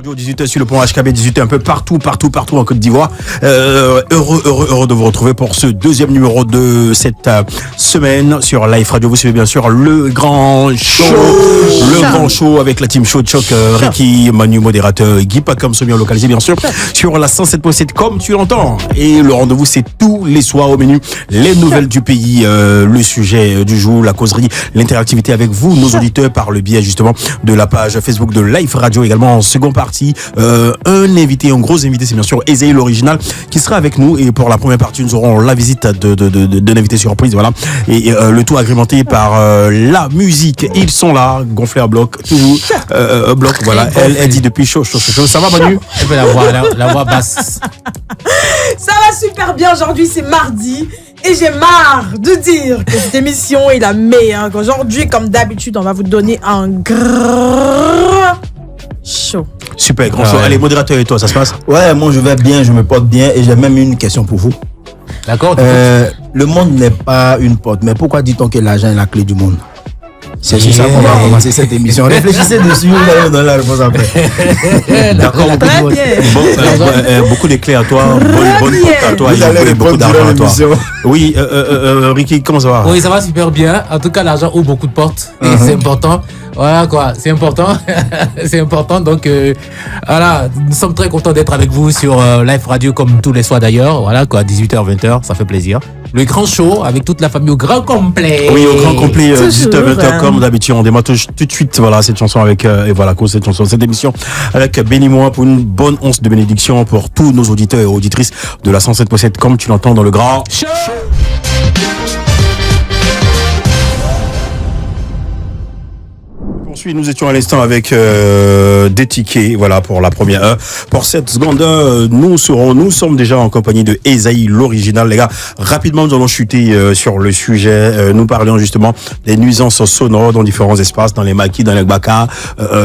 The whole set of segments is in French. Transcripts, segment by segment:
Radio 18h sur le pont HKB 18h un peu partout en Côte d'Ivoire. Heureux de vous retrouver pour ce deuxième numéro de cette semaine sur Live Radio. Vous suivez bien sûr le grand show. Le grand show avec la team Show de Choc, Ricky, Manu, modérateur, Guy Pacom, Sommier localisé bien sûr sur la 107.7 comme tu l'entends. Et le rendez-vous c'est tous les soirs au menu. Les nouvelles du pays, le sujet du jour, la causerie, l'interactivité avec vous, nos auditeurs par le biais justement de la page Facebook de Live Radio. Également en seconde partie, un gros invité, c'est bien sûr Ezaï l'original qui sera avec nous. Et pour la première partie, nous aurons la visite d'un invité surprise, voilà. Et le tout agrémenté par la musique. Ils sont là, gonflés à bloc, toujours bloc, voilà. Elle dit depuis chaud. Ça va Manu? Elle fait la voix basse. Ça va super bien, aujourd'hui c'est mardi. Et j'ai marre de dire que cette émission est la meilleure. Aujourd'hui, comme d'habitude, on va vous donner un grand show. Super, grand show. Allez, modérateur et toi, ça se passe? Ouais, moi je vais bien, je me porte bien et j'ai même une question pour vous. D'accord. Le monde n'est pas une porte, mais pourquoi dit-on que l'argent est la clé du monde? C'est sur ça qu'on va commencer cette émission. Réfléchissez dessus, vous allez me donner la réponse après. D'accord, beaucoup d'éclairs à toi, bonne porte à toi, vous allez beaucoup d'argent à toi. Oui, Ricky, comment ça va? Oui, ça va super bien. En tout cas, l'argent ouvre beaucoup de portes et c'est important. Voilà quoi, c'est important. C'est important. Donc voilà, nous sommes très contents d'être avec vous sur Live Radio comme tous les soirs d'ailleurs. Voilà quoi, 18h, 20h, ça fait plaisir. Le grand show avec toute la famille au grand complet. Oui, au grand complet, 18h, 20h comme d'habitude. On démarre tout de suite, voilà, cette chanson avec, et voilà, cette émission avec bénis-moi pour une bonne once de bénédiction pour tous nos auditeurs et auditrices de la 107.7 comme tu l'entends dans le grand show. Ensuite, nous étions à l'instant avec des tickets, voilà, pour la première heure. Pour cette seconde heure, nous sommes déjà en compagnie de Ezaï l'original, les gars. Rapidement, nous allons chuter sur le sujet. Nous parlions justement des nuisances sonores dans différents espaces, dans les maquis, dans les bacas,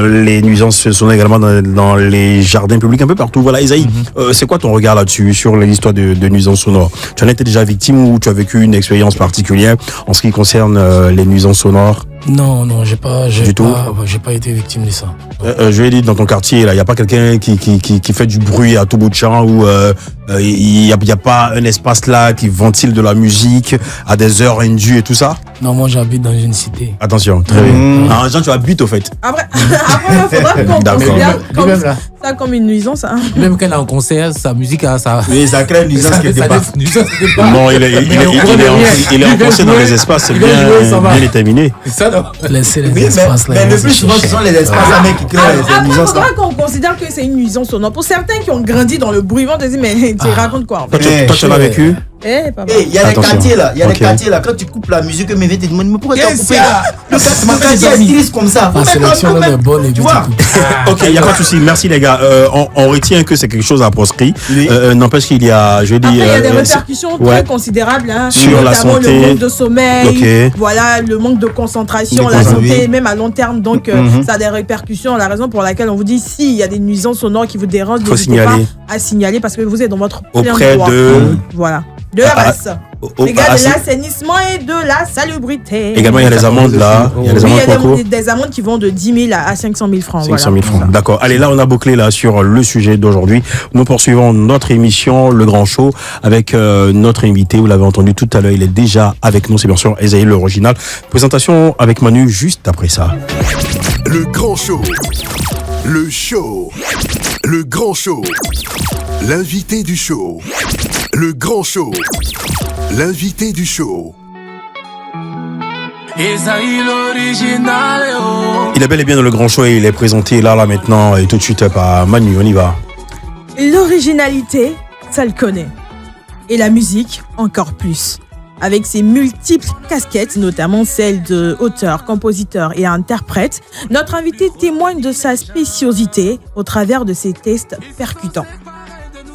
les nuisances sonores également dans les jardins publics, un peu partout. Voilà, Ezaï, c'est quoi ton regard là-dessus, sur l'histoire de nuisances sonores? Tu en étais déjà victime ou tu as vécu une expérience particulière en ce qui concerne les nuisances sonores? Non, j'ai pas été victime de ça. Je vais dire, dans ton quartier, là, il y a pas quelqu'un qui fait du bruit à tout bout de champ ou il y a pas un espace là qui ventile de la musique à des heures indues et tout ça? Non, moi j'habite dans une cité. Attention, très bien. Ah, Jean, tu habites au fait. Après, il faudra qu'on considère ça comme une nuisance. Hein. Même quand elle est en concert, sa musique, ça. Oui, ça crée une nuisance quelque part. Non, il est enfoncé dans les espaces, c'est bien déterminé. Ça, non. Laissez les espaces là. Mais le plus souvent, ce sont les espaces qui créent ces nuisances. Il faudra qu'on considère que c'est une nuisance sonore. Pour certains qui ont grandi dans le bruit, ils vont te dire, mais tu racontes quoi en fait? Toi, tu l'as vécu? Il y a des quartiers là, quand tu coupes la musique, mais tu te demandes, mais pourquoi tu as coupé là? Le quartier est triste comme ça. La sélection est bonne et du tout. Ok, il n'y a pas de souci. Merci les gars. On retient que c'est quelque chose à proscrit. N'empêche qu'il y a, je dis, il y a des répercussions très considérables sur la santé, le manque de sommeil, voilà, le manque de concentration, la santé, même à long terme. Donc, ça a des répercussions. La raison pour laquelle on vous dit, s'il y a des nuisances sonores qui vous dérangent, n'hésitez pas à signaler parce que vous êtes dans votre plein droit. Voilà. De la race. Les gars, de l'assainissement et de la salubrité. Également, il y a les amendes là. Il y a des amendes qui vont de 10 000 à 500 000 francs. 500 000 francs. D'accord. Allez, là, on a bouclé là sur le sujet d'aujourd'hui. Nous poursuivons notre émission, Le Grand Show, avec notre invité. Vous l'avez entendu tout à l'heure. Il est déjà avec nous. C'est bien sûr Ezaï l'original. Présentation avec Manu juste après ça. Le Grand Show. Le show. Le Grand Show. L'invité du show. Le Grand Show. L'invité du show. Il est bel et bien dans Le Grand Show et il est présenté là maintenant et tout de suite par Manu. On y va. L'originalité, ça le connaît. Et la musique, encore plus. Avec ses multiples casquettes, notamment celles de auteur, compositeur et interprète, notre invité témoigne de sa spéciosité au travers de ses textes percutants.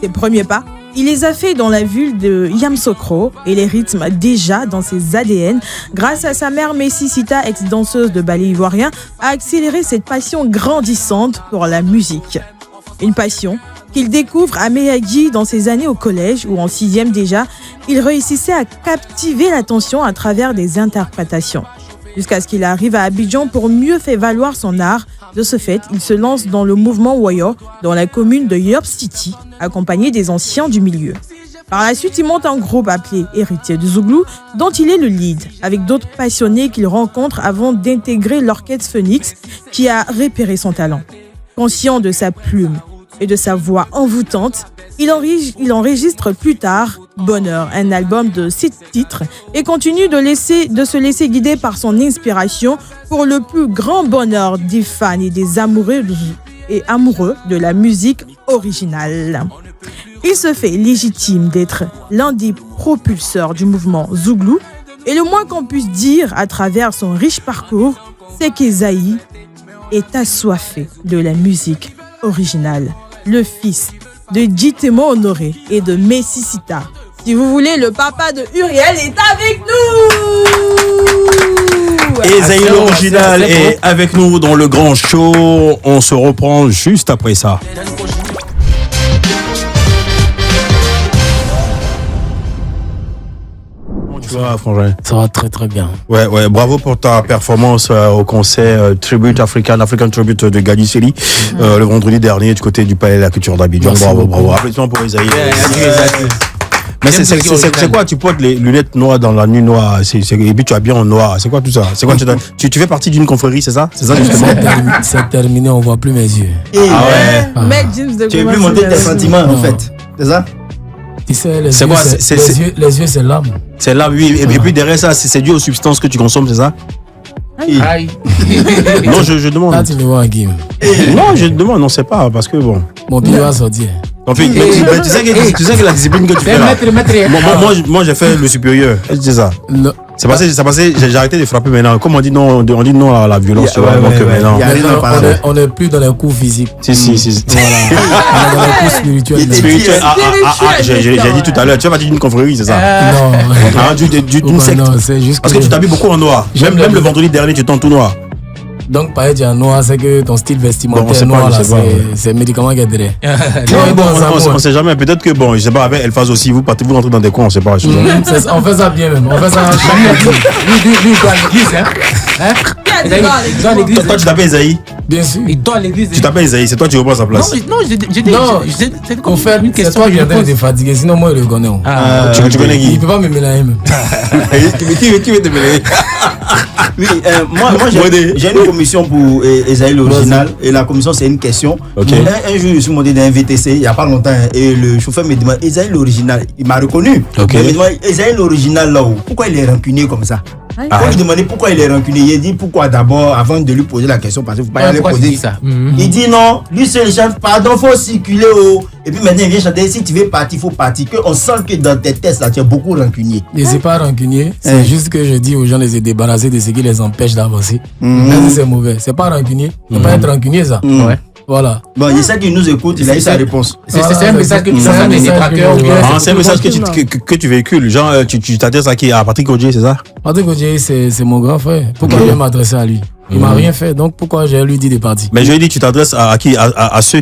Ses premiers pas, il les a fait dans la ville de Yamoussoukro et les rythmes déjà dans ses ADN, grâce à sa mère Messicita, ex-danseuse de ballet ivoirien, a accéléré cette passion grandissante pour la musique. Une passion qu'il découvre à Meyagi dans ses années au collège, où en 6e déjà, il réussissait à captiver l'attention à travers des interprétations. jusqu'à ce qu'il arrive à Abidjan pour mieux faire valoir son art. De ce fait, il se lance dans le mouvement Wayo dans la commune de York City, accompagné des anciens du milieu. Par la suite, il monte un groupe appelé Héritier du Zouglou, dont il est le lead, avec d'autres passionnés qu'il rencontre avant d'intégrer l'orchestre Phoenix, qui a repéré son talent. Conscient de sa plume et de sa voix envoûtante, il enregistre plus tard Bonheur, un album de 6 titres, et continue de se laisser guider par son inspiration pour le plus grand bonheur des fans et des amoureux de la musique originale. Il se fait légitime d'être l'un des propulseurs du mouvement Zouglou, et le moins qu'on puisse dire à travers son riche parcours, c'est qu'Esaïe est assoiffé de la musique originale. Le fils de Jitemo Honoré et de Messi Sita. Si vous voulez, le papa de Uriel est avec nous. Esaïe l'original est avec nous dans le grand show. On se reprend juste après ça. Ça va très très bien. Ouais, bravo pour ta performance au concert Tribute African Tribute de Gadiseli le vendredi dernier du côté du Palais de la Culture d'Abidjan. Bravo. Applaudissements pour Esaïe. Mais c'est quoi? Tu portes les lunettes noires dans la nuit noire et puis tu habilles en noir. C'est quoi tout ça? C'est quoi tu fais partie d'une confrérie, c'est ça? C'est ça justement. C'est terminé, on voit plus mes yeux. Mec, James de Tu veux plus monter tes sentiments en fait. C'est ça? Tu sais, les yeux, c'est l'âme. C'est là, oui. Et puis derrière ça, c'est dû aux substances que tu consommes, c'est ça? Aïe. Non, je demande. Là, tu me vois en game. Non, je demande, non, c'est pas, parce que bon. Mon pied va sortir. En fait, tu sais que la discipline que tu fais là. Moi, j'ai fait le supérieur. C'est ça. C'est passé, j'ai arrêté de frapper maintenant. Comme on dit non à la violence, tu vois. Donc maintenant. On n'est plus dans les coups physiques. Si. Voilà. On est dans les coups spirituels. Spirituel. J'ai dit tout à l'heure, tu fais partie d'une confrérie, c'est ça? Non. D'une secte. Non, c'est juste parce que tu t'habilles beaucoup en noir. Même le vendredi dernier, tu t'en tout noir. Donc, pareil, en noir, c'est que ton style vestimentaire noir, c'est médicament qui est derrière. On sait jamais. Peut-être que, bon, je sais pas, avec Elphaz aussi, vous rentrez dans des coins, on sait pas. On fait ça bien même. On fait ça Lui, il doit à l'église, hein? Il doit à l'église. Toi, tu t'appelles Esaïe? Bien sûr. Il doit à l'église. Tu t'appelles Esaïe, c'est toi qui reprends sa place. Non, c'est qu'on fait une question. C'est toi qui es fatigué, sinon moi, je le connais. Tu connais qui? Il peut pas me mélanger même. Qui veut te mélanger? Oui, moi j'ai une commission pour Esaïe l'original et la commission c'est une question. Un jour je suis monté dans un VTC il n'y a pas longtemps et le chauffeur me demande Esaïe l'original, il m'a reconnu. Il me demande Esaïe l'original là-haut, pourquoi il est rancunier comme ça? Quand il demandait pourquoi il est rancunier, il dit pourquoi d'abord avant de lui poser la question parce qu'il ne faut pas y aller poser ça. Il dit non, lui seul chante, pardon, faut circuler et puis maintenant il vient chanter, si tu veux partir, il faut partir. On sent que dans tes tests là, tu es beaucoup rancunier. Et c'est pas rancunier, c'est juste que je dis aux gens de se débarrasser de ce qui les empêche d'avancer. C'est mauvais, c'est pas rancunier, c'est pas être rancunier ça. Ouais. Voilà. Bon, il sait qu'il nous écoute, il a eu sa réponse. C'est un message que tu lances des détracteurs. C'est un message que tu véhicules. Genre, tu t'adresses à qui? À Patrick Odjié, c'est ça? Patrick Odjié, c'est mon grand frère. Pourquoi je vais m'adresser à lui? Il m'a rien fait, donc pourquoi je lui dis de partir? Mais je lui ai dit, tu t'adresses à qui? À ceux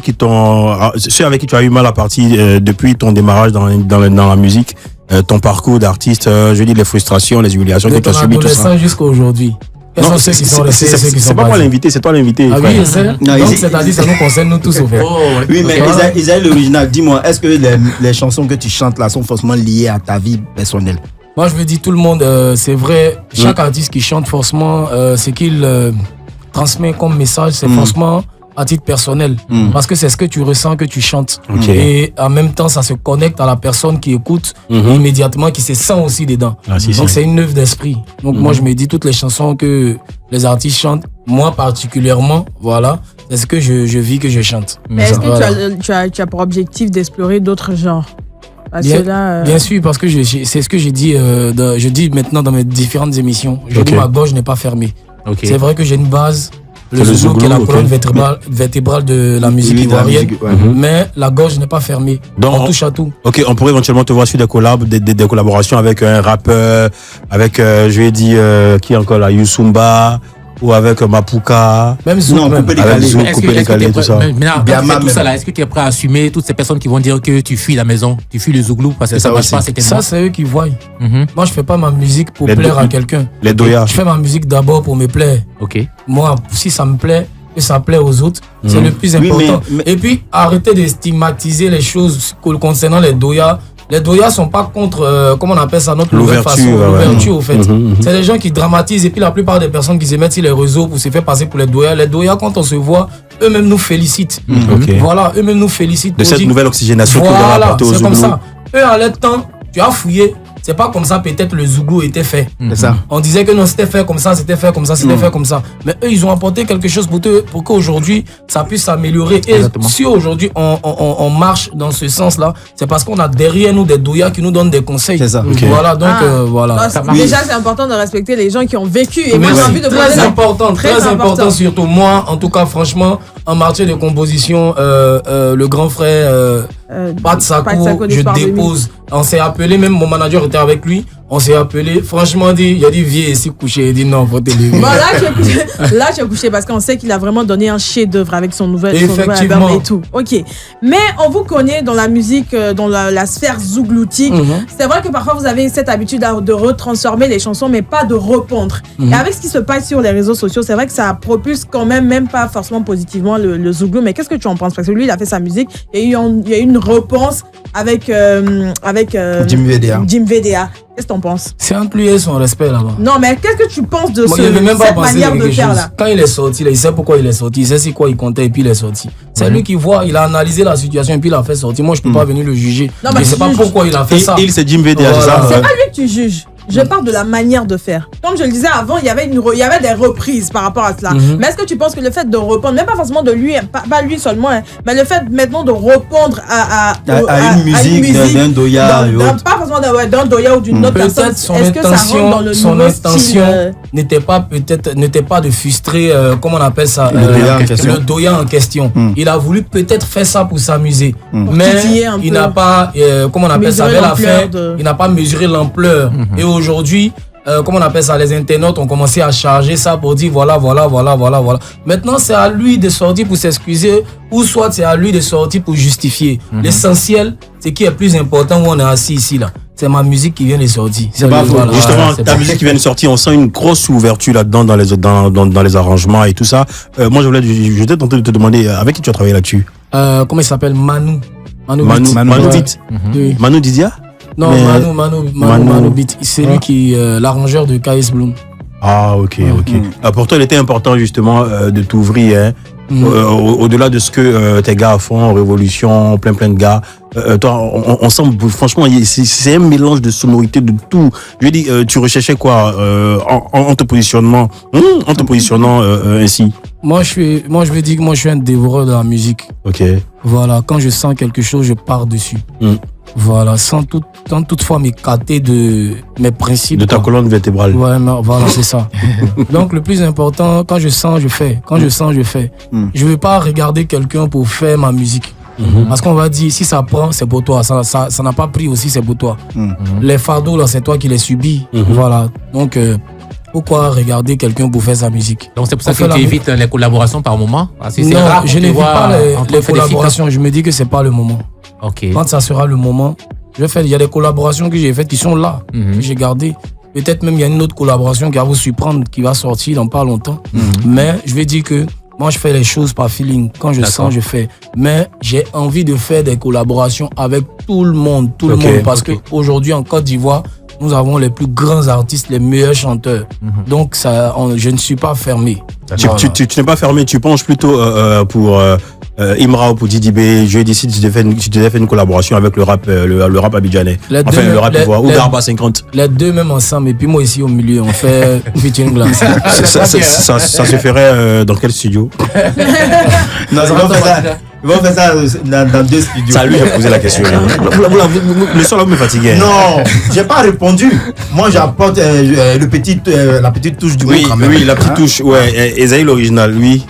ceux avec qui tu as eu mal à partir depuis ton démarrage dans la musique, ton parcours d'artiste, je dis les frustrations, les humiliations que tu as subies, tout ça. Jusqu'à aujourd'hui. Non, c'est pas moi l'invité, c'est toi l'invité. Ah oui, donc c'est-à-dire ça nous concerne nous tous au fait. Oui, mais Esaïe l'original, dis-moi, est-ce que les chansons que tu chantes là sont forcément liées à ta vie personnelle? Moi je veux dire tout le monde, c'est vrai, chaque artiste qui chante forcément, ce qu'il transmet comme message, c'est forcément à titre personnel, parce que c'est ce que tu ressens que tu chantes. Et en même temps ça se connecte à la personne qui écoute immédiatement, qui se sent aussi dedans. Donc c'est une œuvre d'esprit. Donc moi je me dis toutes les chansons que les artistes chantent, moi particulièrement, voilà, c'est ce que je vis, que je chante. Mais est-ce que tu as pour objectif d'explorer d'autres genres? Bien sûr, parce que c'est ce que j'ai dit, je dis maintenant dans mes différentes émissions. Je dis ma gorge n'est pas fermée. C'est vrai que j'ai une base, le Zouglou qui est la colonne vertébrale de la musique ivoirienne, mais la gorge n'est pas fermée. Donc, on touche à tout. Ok, on pourrait éventuellement te voir sur des collaborations avec un rappeur, avec, je vais dire, qui encore là, Youssoumba, ou avec Mapuka. Même Zouk, Non, même. Coupé Avec décalé. Zouk, Coupé décalé, tout ça. Maintenant, Bien quand tu fais tout même. ça là, est-ce que tu es prêt à assumer toutes ces personnes qui vont dire que tu fuis la maison, tu fuis le Zouglou parce que C'est ça ça marche aussi. pas, c'est Ça, c'est eux qui voient. Mhm. Moi, je fais pas ma musique pour Les plaire deux- à quelqu'un. Les Doya. Je fais ma musique d'abord pour me plaire. Ok. Moi, si ça me plaît, que ça plaît aux autres, c'est le plus Oui, important. mais- Et puis, arrêtez de stigmatiser les choses concernant les Doya. Les Doya sont pas contre, comment on appelle ça, notre nouvelle L'ouverture, façon, ouais. l'ouverture, au fait. Mhm. C'est les gens qui dramatisent et puis la plupart des personnes qui se mettent sur les réseaux pour se faire passer pour les Doya, quand on se voit, eux-mêmes nous félicitent. Ok. Voilà, eux-mêmes nous félicitent. De pour cette dire, nouvelle oxygénation que vous avez voilà, apportée au c'est comme Zouglou. ça. Eux, en leur temps, tu as fouillé. C'est pas comme ça, peut-être le Zouglou était fait. C'est ça. On disait que non, c'était fait comme ça, c'était fait comme ça, c'était fait comme ça. Mais eux, ils ont apporté quelque chose pour qu'aujourd'hui, ça puisse s'améliorer. Et Exactement. si aujourd'hui, on marche dans ce sens-là, c'est parce qu'on a derrière nous des Doya qui nous donnent des conseils. C'est ça. Ok. Voilà, donc Ah. voilà. Non, ça marche. déjà, c'est important de respecter les gens qui ont vécu. Et Mais moi, j'ai oui, envie de très poser important, Très très important important. surtout moi, en tout cas franchement, en matière de composition, le grand frère Pat Sako, je d'Espoir 2000. dépose. On s'est appelé, même mon manager était avec lui. On s'est appelé, franchement, il a dit viens ici coucher. Il dit non, faut te lever. Bon, là, tu es couché parce qu'on sait qu'il a vraiment donné un chef-d'œuvre avec son nouvel Effectivement. album et tout. Ok. Mais on vous connaît dans la musique, dans la sphère zougloutique. C'est vrai que parfois vous avez cette habitude de retransformer les chansons, mais pas de repondre. Et avec ce qui se passe sur les réseaux sociaux, c'est vrai que ça propulse quand même pas forcément positivement le zouglou. Mais qu'est-ce que tu en penses? Parce que lui, il a fait sa musique et il y a eu une repense avec Jim VDA. Jim VDA. Qu'est-ce que t'en penses? C'est entre lui et son respect là-bas. Non, mais qu'est-ce que tu penses de Moi, il n'avait même pas cette pensé manière de de quelque faire chose. là? Quand il est sorti, là, il sait pourquoi il est sorti, il sait sur quoi il comptait et puis il est sorti. C'est lui qui voit, il a analysé la situation et puis il a fait sortir. Moi, je peux pas venir le juger. Non, Je mais sais pas juge. pourquoi il a fait ça. Il c'est Jim VDA, c'est Voilà. ça? C'est pas lui que tu juges. Je parle de la manière de faire. Comme je le disais avant, il y avait des reprises par rapport à cela. Mais est-ce que tu penses que le fait de reprendre, même pas forcément de lui, pas lui seulement, hein, mais le fait maintenant de reprendre à une musique d'un Doya et autres. pas forcément d'un Doya ou d'une autre personne, Peut-être son est-ce que ça rentre dans le son nouveau intention style, n'était pas de frustrer, comment on appelle ça, Le Doya en question. le Doya en question. Il a voulu peut-être faire ça pour s'amuser, mais titiller un il peu. n'a pas, comment on appelle ça, Mesurer belle l'ampleur affaire, de- il n'a pas mesuré l'ampleur. Et aujourd'hui, comment on appelle ça, les internautes ont commencé à charger ça pour dire voilà. Maintenant, c'est à lui de sortir pour s'excuser ou soit c'est à lui de sortir pour justifier. L'essentiel, c'est qui est plus important où on est assis ici là. C'est ma musique qui vient de sortir. C'est pas faux. Voilà. Justement, c'est ta bon. musique qui vient de sortir, on sent une grosse ouverture là-dedans dans les arrangements et tout ça. Moi, j'étais tenté de te demander avec qui tu as travaillé là-dessus. Comment il s'appelle? Manu Manu Ouais. Beat. Oui. Manu Didia? Non, Mais- Manu Beat. C'est lui qui l'arrangeur de KS Bloom. Ah, ok. Pour toi, il était important justement de t'ouvrir, hein. Au-delà de ce que tes gars font, Révolution, plein de gars. Toi, on sent, franchement, c'est un mélange de sonorités de tout. Je dis, tu recherchais quoi en te positionnant ainsi? Moi, je veux dire que moi, je suis un dévoreur de la musique. Ok. Voilà, quand je sens quelque chose, je pars dessus. Voilà, sans toutefois m'écarter de mes principes. De ta quoi. colonne vertébrale. Ouais, mais voilà, c'est ça. Donc, le plus important, quand je sens, je fais. Quand je sens, je fais. Je ne veux pas regarder quelqu'un pour faire ma musique. Parce qu'on va dire, si ça prend, c'est pour toi. Ça n'a pas pris aussi, c'est pour toi. Les fardeaux, là, c'est toi qui les subis. Voilà. Donc, pourquoi regarder quelqu'un pour faire sa musique? Donc c'est pour ça On fait que la tu mu- évites les collaborations par moment. Parce que c'est Non, rare je qu'on te n'évite voit pas en train de les faire des feats. collaborations. Je me dis que c'est pas le moment. Ok. Quand ça sera le moment, je vais faire. Il y a des collaborations que j'ai faites qui sont là, que j'ai gardées. Peut-être même il y a une autre collaboration qui va vous surprendre, qui va sortir dans pas longtemps. Mais je vais dire que moi, je fais les choses par feeling. Quand je D'accord. sens, je fais. Mais j'ai envie de faire des collaborations avec tout le monde. Tout le Ok, monde. Parce ok. qu'aujourd'hui, en Côte d'Ivoire, nous avons les plus grands artistes, les meilleurs chanteurs. Donc, je ne suis pas fermé. Tu n'es pas fermé, tu penches plutôt pour Imra ou pour Didi B. Je décide si tu devais faire une collaboration avec le rap abidjanais. Les Enfin, deux- le rap les- ivoire. Ou les- Garba 50. Les deux même ensemble. Et puis moi ici au milieu, on fait featuring glace. Ça se ferait dans quel studio? Non, ils vont faire ça. Ils vont faire ça dans 2 studios. Ça lui, j'ai posé la question. Le soir là, vous me fatiguez. Non, j'ai pas répondu. Moi, j'apporte la petite touche du Oui, mot quand même. oui, la petite Hein? touche. Ouais, Esaïe l'original, oui.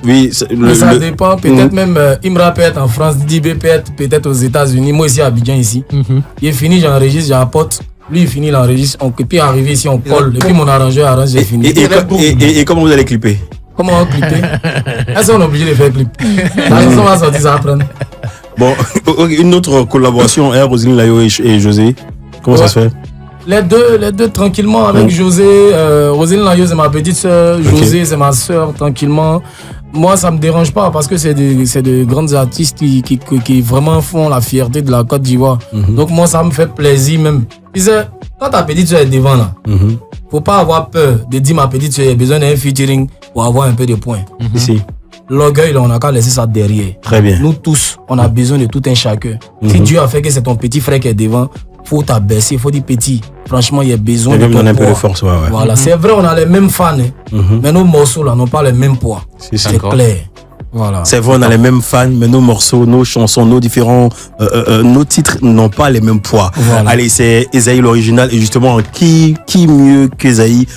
Oui, Mais ça dépend. Peut-être même Imra peut être en France, Dibé peut être peut-être aux États-Unis. Moi ici à Abidjan ici. Il est fini, j'enregistre, j'apporte. Lui, il finit l'enregistre, et puis arrivé ici, on colle. Et puis mon arrangeur arrange, j'ai fini. Et comment vous allez clipper? Comment on va clipper? Est-ce qu'on est obligé de faire clip? On va sortir ça après. Bon, une autre collaboration, Roselyne Layo et José. Comment ça se fait? Les deux tranquillement avec José. Roselyne Layo, c'est ma petite soeur. José, c'est ma soeur, tranquillement. Moi, ça me dérange pas parce que c'est de grandes artistes qui vraiment font la fierté de la Côte d'Ivoire. Donc moi, ça me fait plaisir même. Quand ta petite soeur est devant là, faut pas avoir peur de dire ma petite soeur a besoin d'un featuring pour avoir un peu de points. Ici. L'orgueil, on n'a qu'à laisser ça derrière. Très bien. Nous tous, on a besoin de tout un chacun. Si Dieu a fait que c'est ton petit frère qui est devant, faut t'abaisser, faut dire petit. Franchement, il y a besoin de donner un peu de force. Ouais. Voilà, c'est vrai, on a les mêmes fans, mais nos morceaux là n'ont pas le même poids. C'est clair. Voilà. C'est vrai, on a les mêmes fans, mais nos morceaux, nos chansons, nos différents, nos titres n'ont pas les mêmes poids. Voilà. Allez, c'est Esaïe l'original, et justement, qui mieux qu'Esaïe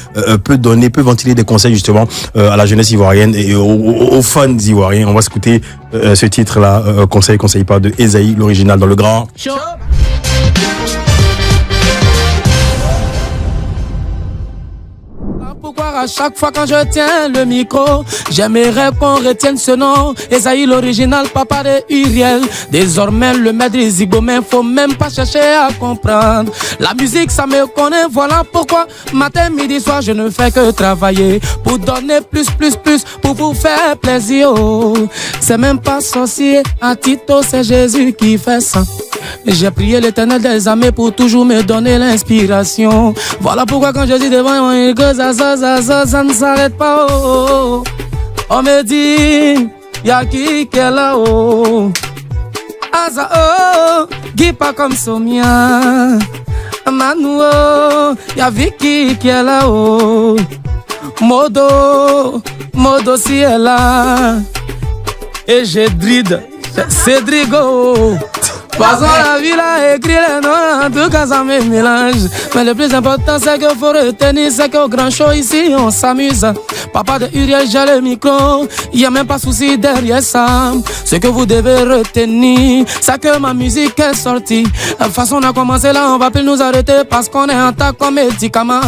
peut ventiler des conseils justement à la jeunesse ivoirienne et aux fans ivoiriens. On va écouter ce titre-là, conseil pas, de Esaïe l'original dans le grand show. Pourquoi à chaque fois quand je tiens le micro, j'aimerais qu'on retienne ce nom, Esaïe l'original, papa de Uriel. Désormais le maître des Igbomen, faut même pas chercher à comprendre. La musique ça me connaît, voilà pourquoi matin, midi, soir je ne fais que travailler pour donner plus, pour vous faire plaisir. C'est même pas sorcier, à Tito c'est Jésus qui fait ça. J'ai prié l'Éternel des armées pour toujours me donner l'inspiration. Voilà pourquoi quand je dis devant moi que ça ne s'arrête pas. On me dit, y'a qui est là-haut. Qui pas comme Somia. Manu, y'a Vicky qui est là-haut. Modo si est là. Et j'ai Drid, Cédrigo. Passons la vie là, écrit les noms, en tout cas ça me mélange. Mais le plus important c'est qu'il faut retenir, c'est qu'au grand show ici on s'amuse. Papa de Uriel, j'ai le micro, y a même pas souci derrière ça. Ce que vous devez retenir, c'est que ma musique est sortie. De toute façon on a commencé là, on va plus nous arrêter parce qu'on est en tas comme médicament.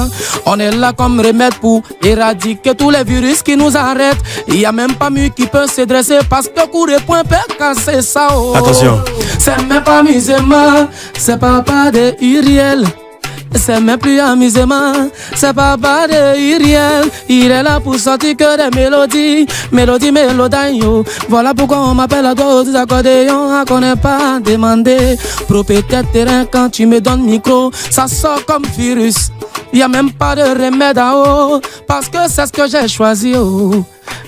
On est là comme remède pour éradiquer tous les virus qui nous arrêtent. Y a même pas mieux qui peut se dresser parce que coup de poing peut casser ça. Attention. C'est même pas amusement, c'est papa de Uriel. C'est même plus amusement, c'est papa de Uriel. Il est là pour sortir que des mélodies, mélodie. Voilà pourquoi on m'appelle à toi aux accordéons, qu'on n'est pas demandé. Propriétaire terrain, quand tu me donnes micro, ça sort comme virus. Y a même pas de remède à eau, parce que c'est ce que j'ai choisi.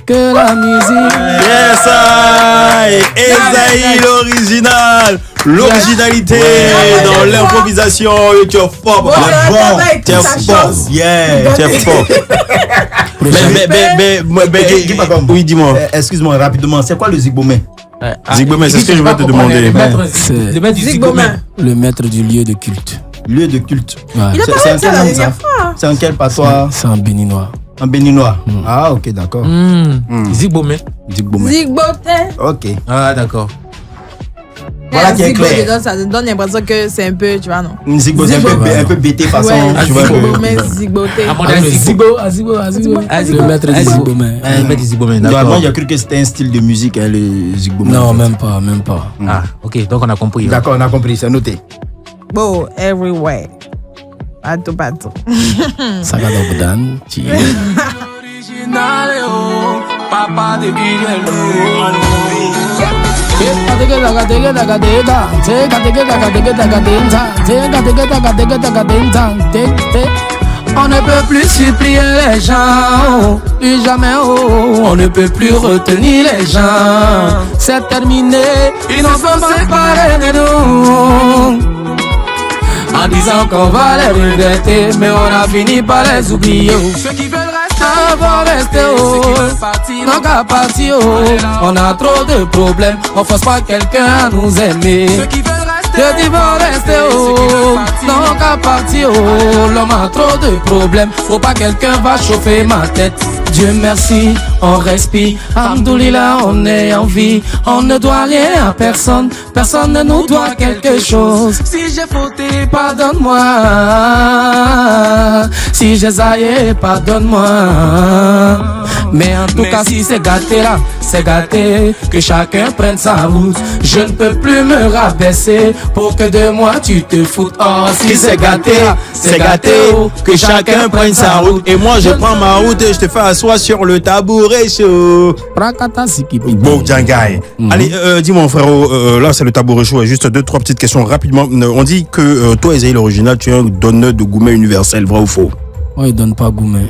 Que la musique. Yes, Esaïe l'original. L'originalité dans l'improvisation. Tu es fort, tu es fort. Yeah, tu es fort. Mais, oui, dis-moi. Excuse-moi, rapidement, c'est quoi le Zigbomen? Zigbomen, c'est ce que je vais te demander. Le maître du Zigbomen. Le maître du lieu de culte. Lieu de culte. Il a parlé de ça la dernière fois. C'est en quel patois? C'est en béninois. En béninois. Ah, ok, d'accord. Zigbomen. Zigboten. Ok. Ah, d'accord. Voilà qui est clair. Ça donne l'impression que c'est un peu, tu vois, non? Zigboten, un peu bêté façon. Tu vois, Zigboten. Le maître du Zigbomen. Le maître du Zigbomen, d'accord. Moi, j'ai cru que c'était un style de musique, hein, le Zigbomen. Non, même pas. Ah, ok, donc on a compris. D'accord, on a compris, c'est noté. Bon, everywhere. Partout. Sagadobdan. Original, papa de Uriel. On ne peut plus supplier les gens, plus jamais on ne peut plus retenir les gens. C'est terminé, ils nous sont séparés de nous. En disant qu'on va les regretter, mais on a fini par les oublier. Ceux qui veulent rester Avant rester non qu'à partir on a trop de problèmes, on force pas quelqu'un à nous aimer. Ceux qui veulent rester non qu'à partir l'homme a trop de problèmes, faut pas quelqu'un va chauffer ma tête. Dieu merci, on respire, alhamdoulilah, on est en vie, on ne doit rien à personne, personne ne nous doit quelque chose. Si j'ai fauté, pardonne-moi, si j'ai zaillé, pardonne-moi. Mais en tout cas, si c'est gâté là, c'est gâté, que chacun prenne sa route. Je ne peux plus me rabaisser pour que de moi tu te foutes. Oh, si c'est gâté là, c'est gâté, que chacun prenne sa route. Et moi, je prends ma route et je te fais asseoir sur le tabouret chaud. Bon, Djangai. Allez, dis-moi, frérot, là, c'est le tabouret chaud. Juste 2-3 petites questions rapidement. On dit que toi, Esaïe l'original, tu es un donneur de gourmet universel, vrai ou faux? Moi, il donne pas gourmet.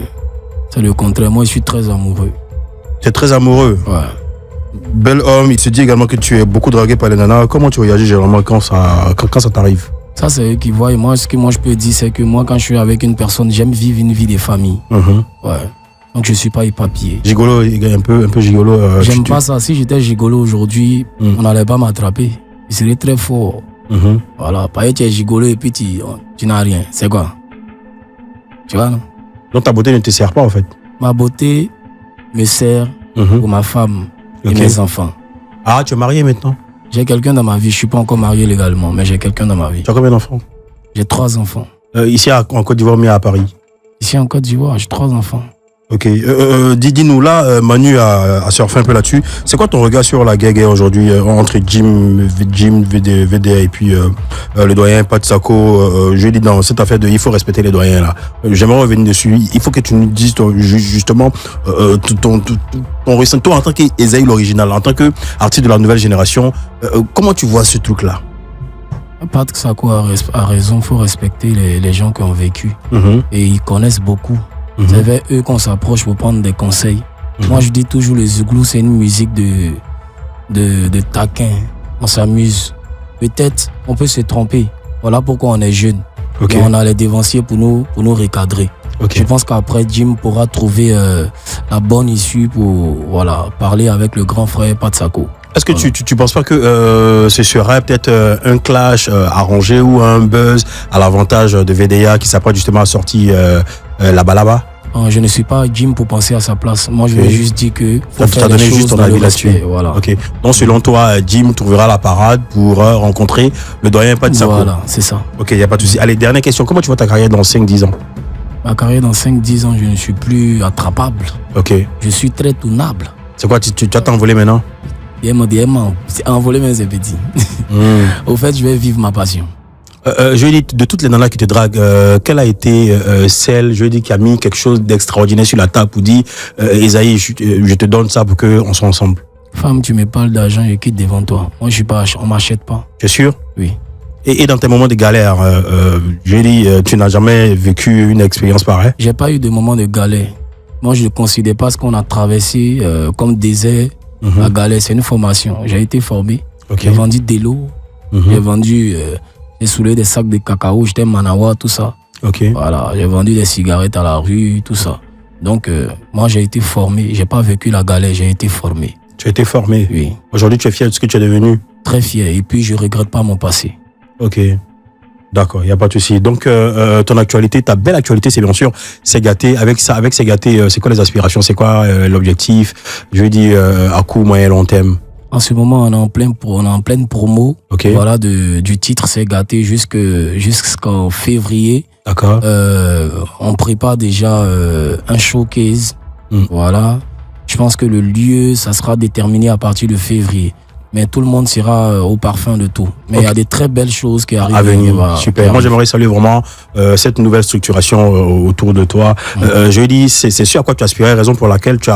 C'est le contraire. Moi, je suis très amoureux. Tu es très amoureux? Ouais. Bel homme, il se dit également que tu es beaucoup dragué par les nanas. Comment tu réagis généralement quand ça t'arrive? Ça, c'est eux qui voient. Moi, ce que moi je peux dire, c'est que moi, quand je suis avec une personne, j'aime vivre une vie de famille. Ouais. Donc, je suis pas éparpillé. Gigolo, un peu gigolo. J'aime pas ça. Si j'étais gigolo aujourd'hui, on n'allait pas m'attraper. Il serait très fort. Voilà. Pas tu es gigolo et puis tu n'as rien. C'est quoi? Tu vois, non? Donc, ta beauté ne te sert pas, en fait? Ma beauté me sert pour ma femme et mes enfants. Ah, tu es marié maintenant? J'ai quelqu'un dans ma vie. Je suis pas encore marié légalement, mais j'ai quelqu'un dans ma vie. Tu as combien d'enfants? J'ai 3 enfants. Ici en Côte d'Ivoire, mais à Paris? Ici en Côte d'Ivoire, j'ai 3 enfants. Ok. Dis-nous, là, Manu a surfé un peu là-dessus. C'est quoi ton regard sur la guerre aujourd'hui entre Jim, VDA et puis le doyen Pat Sako? Je dis dans cette affaire il faut respecter les doyens là. J'aimerais revenir dessus. Il faut que tu nous dises justement ton ressenti, toi en tant qu'Esaïe l'original, en tant qu'artiste de la nouvelle génération, comment tu vois ce truc-là? Pat Sako a raison, il faut respecter les gens qui ont vécu et ils connaissent beaucoup. C'est vers eux qu'on s'approche pour prendre des conseils. Moi, je dis toujours, le zouglou, c'est une musique de taquin. On s'amuse. Peut-être, on peut se tromper. Voilà pourquoi on est jeune. Et on a les dévanciers pour nous recadrer. Je pense qu'après, Jim pourra trouver la bonne issue pour parler avec le grand frère Pat Sako. Est-ce que tu penses pas que ce serait peut-être un clash arrangé ou un buzz à l'avantage de VDA qui s'apprête justement à sortir la balaba? Je ne suis pas Jim pour penser à sa place. Moi, je vais juste dire que tu as donné juste ton avis là-dessus. Voilà. Ok. Donc, selon toi, Jim trouvera la parade pour rencontrer le doyen Pat Sako. Voilà, c'est ça. Ok, il n'y a pas de souci. Allez, dernière question. Comment tu vois ta carrière dans 5-10 ans? Ma carrière dans 5-10 ans, je ne suis plus attrapable. Ok. Je suis très tournable. C'est quoi, tu vas t'envoler maintenant? C'est envoler mes petits. Au fait, je vais vivre ma passion. Je lui dis, de toutes les nanas qui te draguent, quelle a été celle, je lui dis, qui a mis quelque chose d'extraordinaire sur la table pour dire, Esaïe, je te donne ça pour qu'on soit ensemble? Femme, tu me parles d'argent, je quitte devant toi. Moi, je suis pas, on m'achète pas. Tu es sûr? Oui. Et dans tes moments de galère, je lui dis, tu n'as jamais vécu une expérience pareille? J'ai pas eu de moments de galère. Moi, je ne considère pas ce qu'on a traversé comme désert. La galère, c'est une formation. J'ai été formé. J'ai vendu de l'eau. J'ai vendu... j'ai soulé des sacs de cacao, j'étais manawa, tout ça. Voilà, j'ai vendu des cigarettes à la rue, tout ça. Donc, moi, j'ai été formé. J'ai pas vécu la galère, j'ai été formé. Tu as été formé? Oui. Aujourd'hui, tu es fier de ce que tu es devenu? Très fier. Et puis, je regrette pas mon passé. Ok. D'accord, il n'y a pas de souci. Donc, ton actualité, ta belle actualité, c'est bien sûr, c'est gâté. Avec c'est gâté, c'est quoi les aspirations? C'est quoi l'objectif? Je veux dire, à court, moyen, long terme. En ce moment, on est en pleine promo. Voilà, du titre C'est gâté jusqu'en février. D'accord. On prépare déjà un showcase. Voilà. Je pense que le lieu, ça sera déterminé à partir de février. Mais tout le monde sera au parfum de tout. Mais il y a des très belles choses qui arrivent. À venir. Super. Moi, j'aimerais saluer vraiment cette nouvelle structuration autour de toi. Je dis, c'est sûr à quoi tu aspirais, raison pour laquelle tu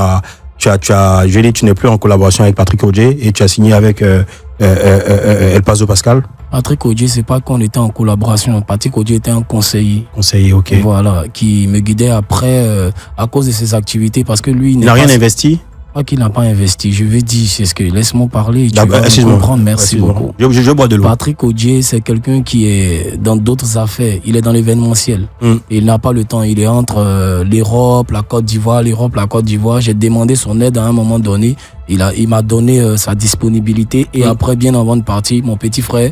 n'es plus en collaboration avec Patrick Odje et tu as signé avec El Paso Pascal. Patrick Odje, c'est pas qu'on était en collaboration. Patrick Odje était un conseiller. Conseiller, ok. Voilà, qui me guidait après à cause de ses activités parce que lui, il n'a rien investi. Moi qui n'a pas investi, je vais dire, c'est ce que laisse-moi parler, tu vas me comprendre, merci beaucoup. Je bois de l'eau. Patrick Odier, c'est quelqu'un qui est dans d'autres affaires, il est dans l'événementiel. Il n'a pas le temps, il est entre l'Europe, la Côte d'Ivoire, j'ai demandé son aide à un moment donné, il m'a donné sa disponibilité et après, bien avant de partir, mon petit frère,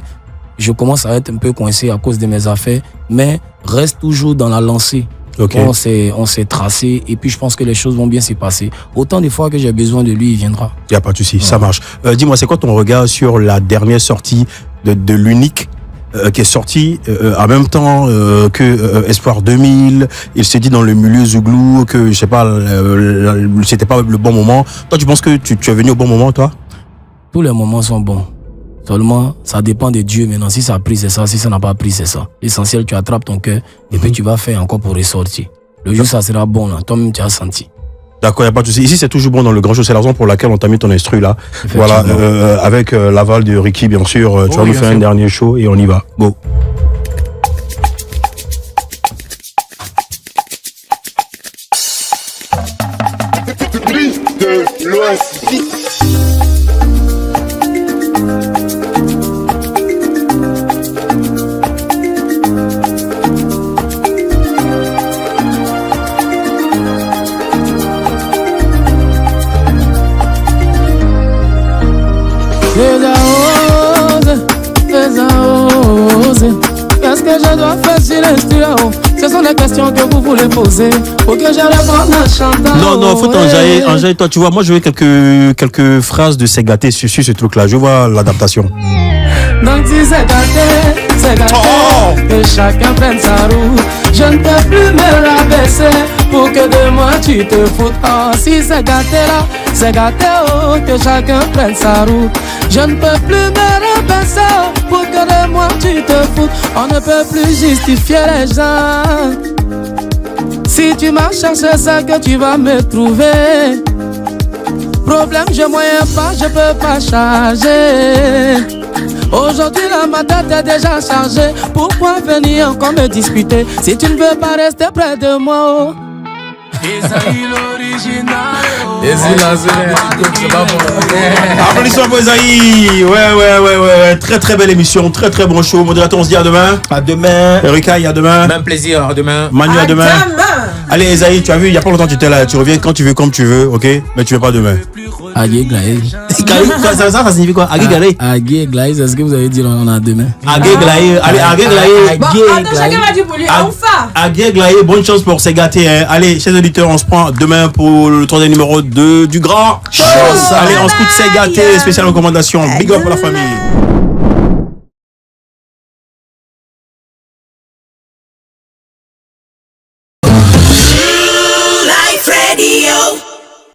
je commence à être un peu coincé à cause de mes affaires, mais reste toujours dans la lancée. Okay. On s'est tracé et puis je pense que les choses vont bien se passer. Autant des fois que j'ai besoin de lui, il viendra. Il n'y a pas de souci, ça marche. Dis-moi, c'est quoi ton regard sur la dernière sortie de l'Unique qui est sorti en même temps que Espoir 2000? Il s'est dit dans le milieu Zouglou que, je sais pas, c'était pas le bon moment. Toi, tu penses que tu es venu au bon moment, toi? Tous les moments sont bons. Seulement, ça dépend de Dieu maintenant. Si ça a pris, c'est ça. Si ça n'a pas pris, c'est ça. L'essentiel, tu attrapes ton cœur et puis tu vas faire encore pour ressortir. Le jour, ça sera bon, là. Toi-même, tu as senti. D'accord, il n'y a pas de souci. Ici, c'est toujours bon dans le grand show. C'est la raison pour laquelle on t'a mis ton instru là. Voilà, avec l'aval de Ricky, bien sûr. Tu vas nous faire un dernier show et on y va. Go. De l'Ouest. Qu'est-ce que je dois faire sur l'instru? Ce sont des questions que vous voulez poser pour que je réponde en chantant. Non, faut t'enjailler. Toi, tu vois, moi, je veux quelques phrases de C'est gâté sur ce truc-là. Je vois l'adaptation. Donc si c'est gâté, que chacun prenne sa roue. Je ne peux plus me rabaisser pour que de moi tu te foutes. Oh, si c'est gâté là, c'est gâté, oh, que chacun prenne sa roue. Je ne peux plus me rabaisser pour que de moi tu te foutes. On ne peut plus justifier les gens. Si tu m'as cherché, c'est que tu vas me trouver. Problème, je moyen pas, je peux pas charger. Aujourd'hui là ma tête est déjà chargée. Pourquoi venir encore me disputer si tu ne veux pas rester près de moi? Esaïe l'original. Applaudissements pour Esaïe. Ouais. Très belle émission, très bon show. Modérateur, on se dit à demain. À demain. Erika, à demain. Même plaisir, à demain. Manu, à demain. Allez Esaïe, tu as vu, il n'y a pas longtemps tu étais là. Tu reviens quand tu veux, comme tu veux, ok? Mais tu ne veux pas demain. Agué Glaï. Ça signifie quoi? Agué Glaï. Agué Glaï, c'est ce que vous avez dit, on a demain. Agué Glaï. Allez, Agué Glaï. Bon, attends, chacun va dire pour lui. Enfin. Agué Glaï, bonne chance pour ces gâtés. Hein. Allez, chers auditeurs, on se prend demain pour le troisième numéro du grand show. Allez, on se coûte ces gâtés, spéciale recommandation. Big up pour la famille.